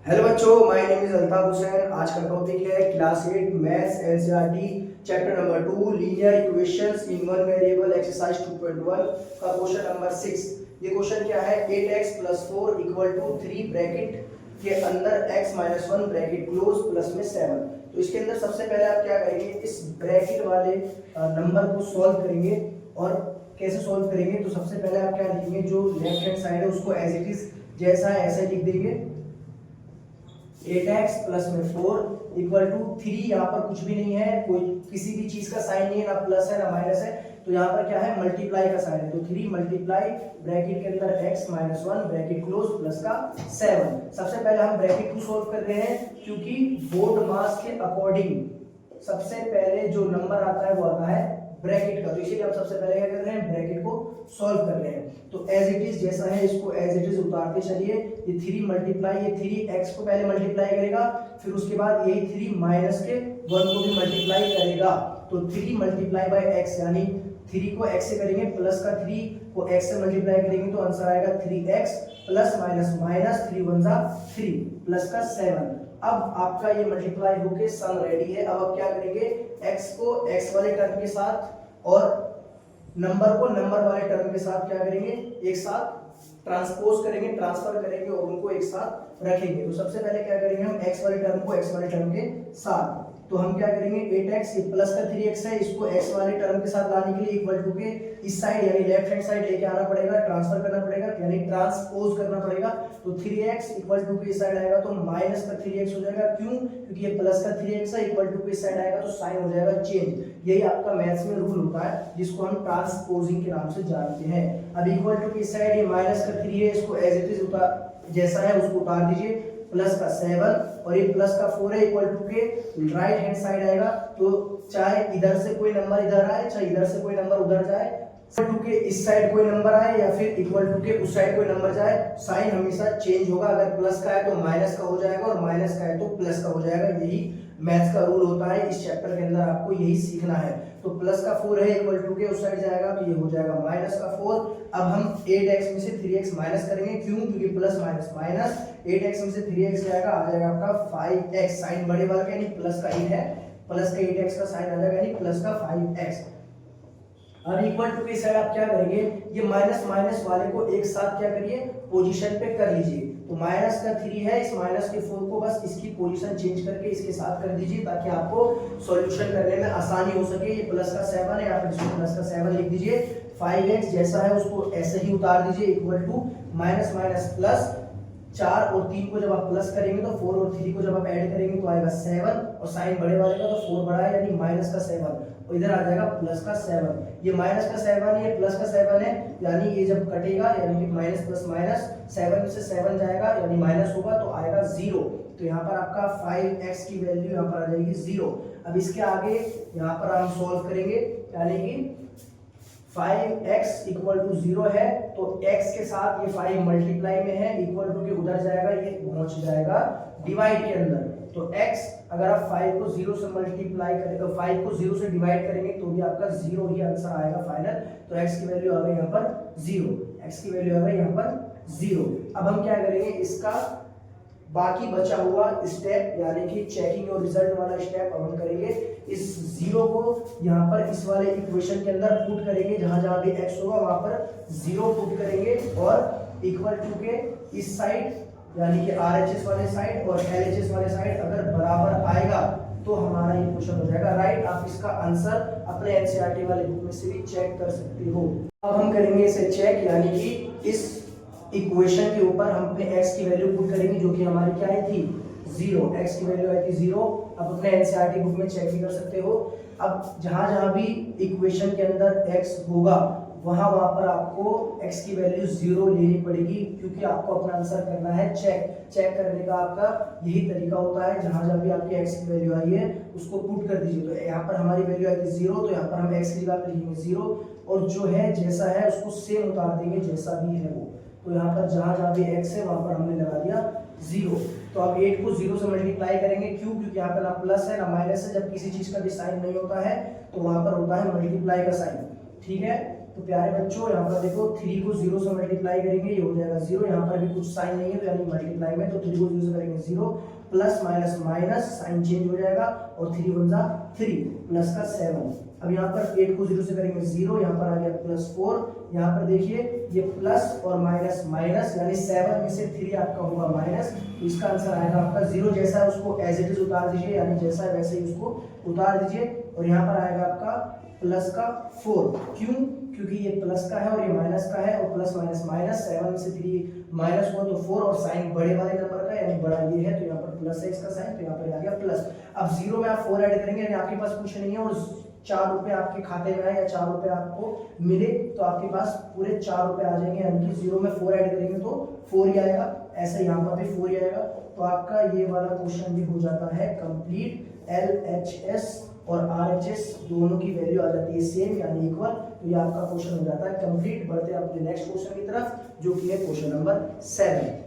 Hello बच्चों, my name is Altaf Hussain. आज का टॉपिक है class 8 maths NCERT chapter number 2 linear equations in one variable exercise 2.1 का question number 6। ये क्वेश्चन क्या है? 8x + 4 = 3 ब्रैकेट के अंदर x - 1 ब्रैकेट क्लोज प्लस में 7। तो इसके अंदर सबसे पहले आप क्या करेंगे, इस ब्रैकेट वाले नंबर को सॉल्व करेंगे। और कैसे सॉल्व करेंगे? तो सबसे पहले आप क्या लिखेंगे, जो लेफ्ट हैंड साइड है उसको एज इट इज जैसा है ऐसा लिख देंगे। 8x + 4 = 3। यहाँ पर कुछ भी नहीं है, कोई किसी भी चीज का साइन नहीं है, ना प्लस है ना माइनस है। तो यहाँ पर क्या है, मल्टीप्लाई का साइन है। तो 3 मल्टीप्लाई ब्रैकेट के अंदर x - 1 ब्रैकेट क्लोज प्लस का 7। सबसे पहले हम ब्रैकेट को सॉल्व कर रहे हैं, क्योंकि बोर्ड मास के अकॉर्डिंग सबसे पहले जो नंबर आता है वो आता है ब्रैकेट का। तो इसीलिए हम सबसे पहले क्या कर रहे हैं, ब्रैकेट को सॉल्व कर रहे हैं। तो एज इट इज जैसा है इसको एज इट इज उतारते चलिए। ये 3 मल्टीप्लाई, ये 3x को पहले मल्टीप्लाई करेगा, फिर उसके बाद यही 3 माइनस के 1 को भी मल्टीप्लाई करेगा। तो 3 मल्टीप्लाई बाय x, यानी 3 को x से करेंगे, प्लस का 3 को x से मल्टीप्लाई करेंगे तो आंसर आएगा 3x plus minus minus 3 × 3 plus का 7। अब आपका ये मल्टीप्लाई होके सम रेडी है। अब आप क्या करेंगे, x को x वाले टर्म के साथ और नंबर को नंबर वाले टर्म के साथ क्या करेंगे, एक साथ ट्रांसपोज करेंगे, ट्रांसफर करेंगे और उनको एक साथ रखेंगे। तो सबसे पहले क्या करेंगे, हम x वाले टर्म को x वाले टर्म के साथ, तो हम क्या करेंगे 8x, ये प्लस का 3x है, इसको x वाले टर्म के साथ लाने के लिए इक्वल टू के इस साइड यानी लेफ्ट हैंड साइड लेके आना पड़ेगा, ट्रांसफर करना पड़ेगा यानी ट्रांसपोज करना पड़ेगा। तो 3x इक्वल टू के इस साइड आएगा तो माइनस का 3x हो जाएगा। क्यों? क्योंकि ये प्लस का 3x है, इक्वल टू के इस साइड आएगा तो साइन हो जाएगा चेंज। यही आपका मैथ्स में रूल होता है, जिसको हम ट्रांसपोजिंग के नाम से जानते हैं। अब इक्वल टू के इस साइड ये माइनस का 3 है, इसको एज इट इज उतार जैसा है उसको उतार दीजिए, प्लस का 7 और ये प्लस का 4 है, इक्वल टू के राइट हैंड साइड आएगा। तो चाहे इधर से कोई नंबर इधर आए, चाहे इधर से कोई नंबर उधर जाए, इक्वल टू के इस साइड कोई नंबर आए या फिर इक्वल टू के उस साइड कोई नंबर जाए, साइन हमेशा चेंज होगा। अगर प्लस का है तो माइनस का हो जाएगा और माइनस का है तो प्लस का हो जाएगा। यही मैथ्स का रूल होता है। इस चैप्टर के अंदर आपको यही सीखना है। तो प्लस का 4 है, इक्वल टू के उस साइड जाएगा तो ये हो जाएगा माइनस का 4। अब हम 8x में से 3x माइनस करेंगे। क्यों? क्योंकि प्लस माइनस माइनस, 8x में से 3x जाएगा, आ जाएगा आपका 5x। साइन बड़े वाले का यानी प्लस का 8 है, प्लस का 8x का साइन आ जाएगा यानी प्लस का 5x। अब इक्वल टू के साइड आप क्या करेंगे, ये माइनस माइनस वाले को एक साथ क्या करिए, पोजीशन पे कर लीजिए। तो माइनस का 3 है, इस माइनस के 4 को बस इसकी पोजीशन चेंज करके इसके साथ कर दीजिए, ताकि आपको सॉल्यूशन करने में आसानी हो सके। ये प्लस का 7 है, आप इसको प्लस का 7 लिख दीजिए। 5x जैसा है उसको ऐसे ही उतार दीजिए, equal to minus minus plus, 4 और 3 को जब आप प्लस करेंगे तो 4 और 3 को जब आप ऐड करेंगे तो आएगा 7, और साइन बड़े वाले का तो 4 बड़ा है यानी माइनस का 7, और इधर आ जाएगा प्लस का 7। ये माइनस का 7 ये प्लस का 7 है, यानी ये जब कटेगा यानी कि माइनस प्लस माइनस 7 से 7 जाएगा यानी माइनस होगा तो आएगा 0। तो यहाँ पर आपका 5x की वैल्यू यहाँ पर आ जाएगी 0। अब इसके आगे यहाँ पर हम सॉल्व करेंगे, यानी कि 5x = 0 है तो x के साथ ये 5 मल्टीप्लाई में है, इक्वल टू के उधर जाएगा, ये पहुंच जाएगा डिवाइड के अंदर। तो x अगर आप 5 को 0 से मल्टीप्लाई करें तो 5 को 0 से डिवाइड करेंगे तो भी आपका 0 ही आंसर आएगा फाइनल। तो x की वैल्यू आ गई यहाँ पर 0, x की वैल्यू आ गई यहाँ पर 0। अब हम क्या करेंगे, इसका बाकी बचा हुआ स्टेप यानी कि चेकिंग और रिजल्ट वाला स्टेप अब हम करेंगे। इस 0 को यहाँ पर इस वाले इक्वेशन के अंदर पुट करेंगे, जहां जहां भी x होगा वहां पर 0 पुट करेंगे, और इक्वल टू के इस साइड यानी कि RHS वाले साइड और LHS वाले साइड अगर बराबर आएगा तो हमारा ये क्वेश्चन हो जाएगा राइट। आप इसका आंसर अपने एनसीईआरटी वाले बुक में से भी चेक कर सकते हो। अब हम करेंगे इसे चेक, यानी कि इस इक्वेशन के ऊपर हम अपने x की वैल्यू पुट करेंगे, जो कि हमारी क्या आई थी 0, x की वैल्यू आई थी 0। अब अपने एनसीईआरटी बुक में चेक भी कर सकते हो। अब जहां जहां भी इक्वेशन के अंदर x होगा वहां पर आपको x की वैल्यू 0 लेनी पड़ेगी, क्योंकि आपको अपना आंसर करना है चेक। चेक करने का आपका यही तरीका होता है, जहां जहां भी आपकी x की वैल्यू आई है उसको पुट कर दीजिए। तो यहाँ पर हमारी वैल्यू आई थी 0, तो यहाँ पर हम x की जगह पे लिखेंगे 0, और जो है जैसा है उसको सेम उतार देंगे जैसा भी है वो। तो यहाँ पर जहां जहां भी x है वहां पर हमने लगा दिया 0। तो अब 8 को 0 से मल्टीप्लाई करेंगे। क्यों? क्योंकि यहाँ पर ना प्लस है ना माइनस है। जब किसी चीज का भी साइन नहीं होता है तो वहां पर होता है मल्टीप्लाई का साइन, ठीक है। तो प्यारे बच्चों यहाँ पर देखो 3 को 0 से मल्टीप्लाई करेंगे, ये हो जाएगा 0, यहाँ पर भी कुछ साइन नहीं है तो यानी मल्टीप्लाई में, तो 3 को 0 से करेंगे 0, plus minus minus sign change हो जाएगा और 3 वन जा 3 प्लस का 7। अब यहाँ पर 8 को 0 से करेंगे 0, यहाँ पर आ गया प्लस 4, यहाँ पर देखिए ये प्लस और माइनस माइनस यानी 7 में से 3 आपका होगा माइनस, तो इसका आंसर आएगा आपका 0। जैसा है उसको एज इट इज उतार दीजिए, यानी जैसा है वैसे ही उसको उतार दीजिए, और यहाँ पर आएगा आपका प्लस का 4। क्यों? क्योंकि ये प्लस का है और ये माइनस का है, और प्लस माइनस माइनस, 7 में से 3 माइनस हुआ तो 4, और साइन बड़े वाले नंबर का यानी बड़ा ये है, तो यहाँ पर प्लस है इसका साइन, तो यहाँ पर आ गया प्लस। अब 0 में आप 4 ऐड करेंगे यानी आपके पास कुछ नहीं है और 4 रुपए आपके खाते में आए या 4 रुपए आपको मिले, तो आपके पास पूरे 4 रुपए आ जाएंगे, यानी कि 0 में 4 ऐड करेंगे तो 4 ही आएगा, ऐसे यहाँ पर भी 4 ही आएगा। तो आपका ये वाला क्वेश्चन भी हो जाता है कंप्लीट। LHS और RHS दोनों की वैल्यू आ जाती है सेम यानी इक्वल, तो ये आपका क्वेश्चन हो जाता है कंप्लीट। बढ़ते हैं अपने नेक्स्ट क्वेश्चन की तरफ जो कि है क्वेश्चन नंबर 7।